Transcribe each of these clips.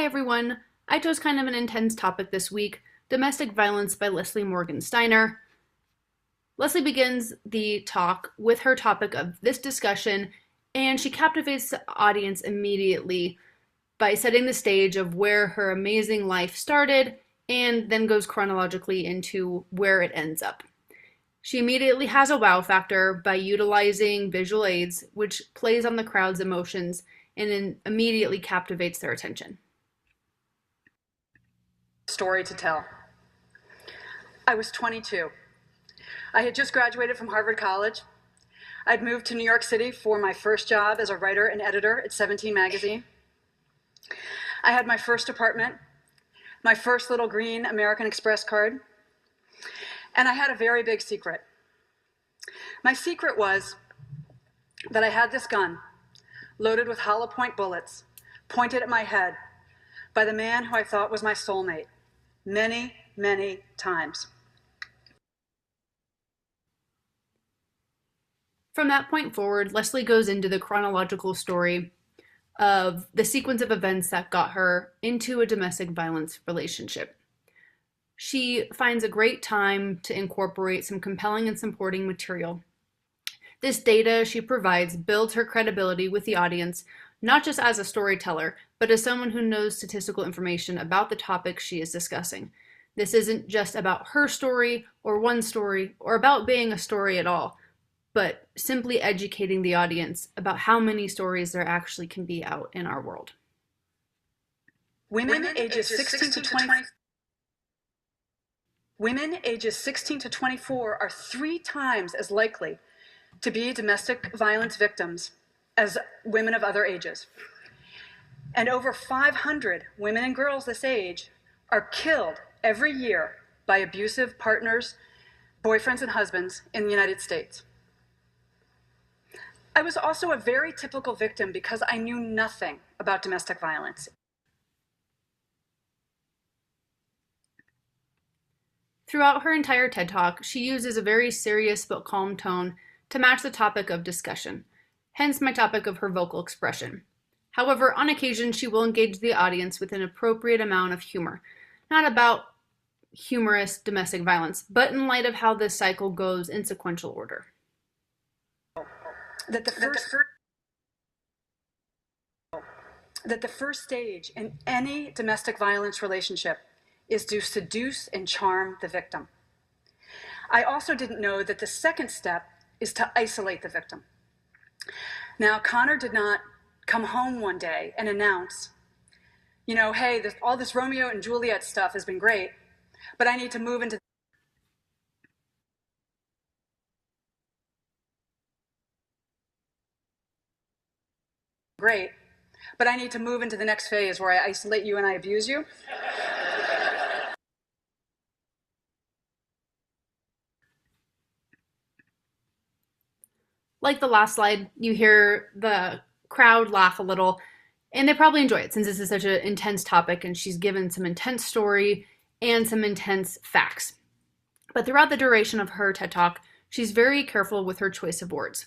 everyone. I chose kind of an intense topic this week, domestic violence by Leslie Morgan Steiner. Leslie begins the talk with her topic of this discussion, and she captivates the audience immediately by setting the stage of where her amazing life started and then goes chronologically into where it ends up. She immediately has a wow factor by utilizing visual aids, which plays on the crowd's emotions and then immediately captivates their attention. Story to tell. I was 22. I had just graduated from Harvard College. I'd moved to New York City for my first job as a writer and editor at 17 magazine. I had my first apartment, my first little green American Express card, and I had a very big secret. My secret was that I had this gun loaded with hollow point bullets pointed at my head by the man who I thought was my soulmate many, many times. From that point forward, Leslie goes into the chronological story of the sequence of events that got her into a domestic violence relationship. She finds a great time to incorporate some compelling and supporting material. This data she provides builds her credibility with the audience, not just as a storyteller, but as someone who knows statistical information about the topic she is discussing. This isn't just about her story or one story or about being a story at all, but simply educating the audience about how many stories there actually can be out in our world. Women ages 16 to 24 are 3 times as likely to be domestic violence victims as women of other ages. And over 500 women and girls this age are killed every year by abusive partners, boyfriends and husbands in the United States. I was also a very typical victim because I knew nothing about domestic violence. Throughout her entire TED Talk, she uses a very serious but calm tone to match the topic of discussion, hence my topic of her vocal expression. However, on occasion, she will engage the audience with an appropriate amount of humor, not about humorous domestic violence, but in light of how this cycle goes in sequential order. That the first stage in any domestic violence relationship is to seduce and charm the victim. I also didn't know that the second step is to isolate the victim. Now, Connor did not come home one day and announce, hey, all this Romeo and Juliet stuff has been great, but I need to move into the next phase where I isolate you and I abuse you. Like the last slide, you hear the crowd laugh a little, and they probably enjoy it since this is such an intense topic and she's given some intense story and some intense facts. But throughout the duration of her TED Talk, she's very careful with her choice of words.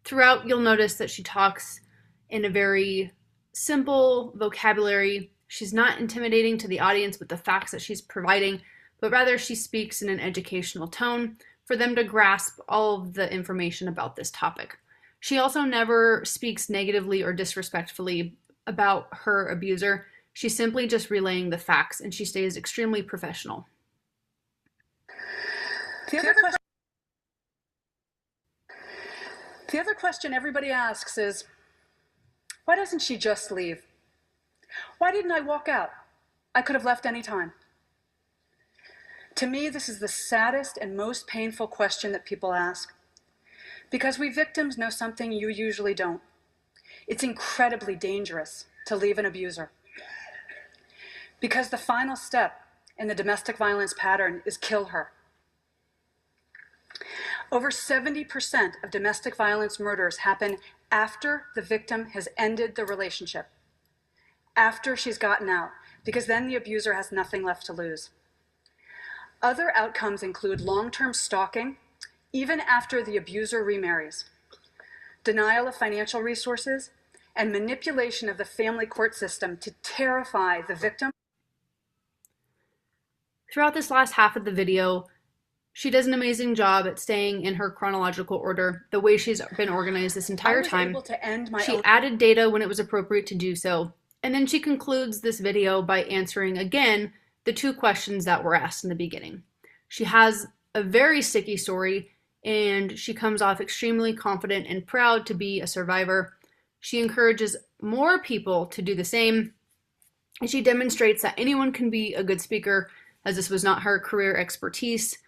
Throughout, you'll notice that she talks in a very simple vocabulary. She's not intimidating to the audience with the facts that she's providing, but rather she speaks in an educational tone for them to grasp all of the information about this topic. She also never speaks negatively or disrespectfully about her abuser. She's simply just relaying the facts, and she stays extremely professional. The other question everybody asks is, why doesn't she just leave? Why didn't I walk out? I could have left any time. To me, this is the saddest and most painful question that people ask, because we victims know something you usually don't. It's incredibly dangerous to leave an abuser, because the final step in the domestic violence pattern is kill her. Over 70% of domestic violence murders happen after the victim has ended the relationship, after she's gotten out, because then the abuser has nothing left to lose. Other outcomes include long-term stalking, even after the abuser remarries, denial of financial resources, and manipulation of the family court system to terrify the victim. Throughout this last half of the video, she does an amazing job at staying in her chronological order, the way she's been organized this entire time. She added data when it was appropriate to do so, and then she concludes this video by answering again the 2 questions that were asked in the beginning. She has a very sticky story, and she comes off extremely confident and proud to be a survivor. She encourages more people to do the same, and she demonstrates that anyone can be a good speaker, as this was not her career expertise.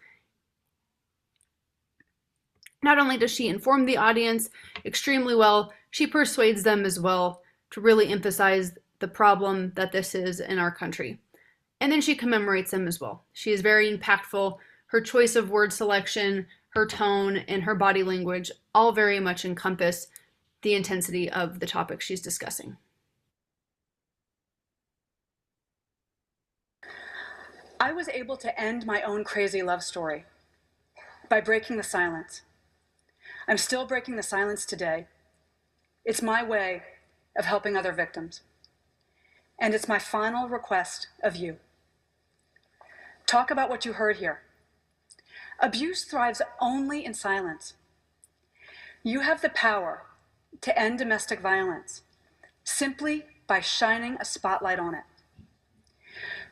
Not only does she inform the audience extremely well, she persuades them as well to really emphasize the problem that this is in our country. And then she commemorates them as well. She is very impactful. Her choice of word selection, her tone, and her body language all very much encompass the intensity of the topic she's discussing. I was able to end my own crazy love story by breaking the silence. I'm still breaking the silence today. It's my way of helping other victims. And it's my final request of you. Talk about what you heard here. Abuse thrives only in silence. You have the power to end domestic violence simply by shining a spotlight on it.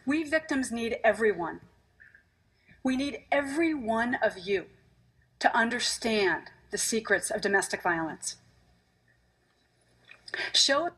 We victims need everyone. We need every one of you to understand the secrets of domestic violence. Show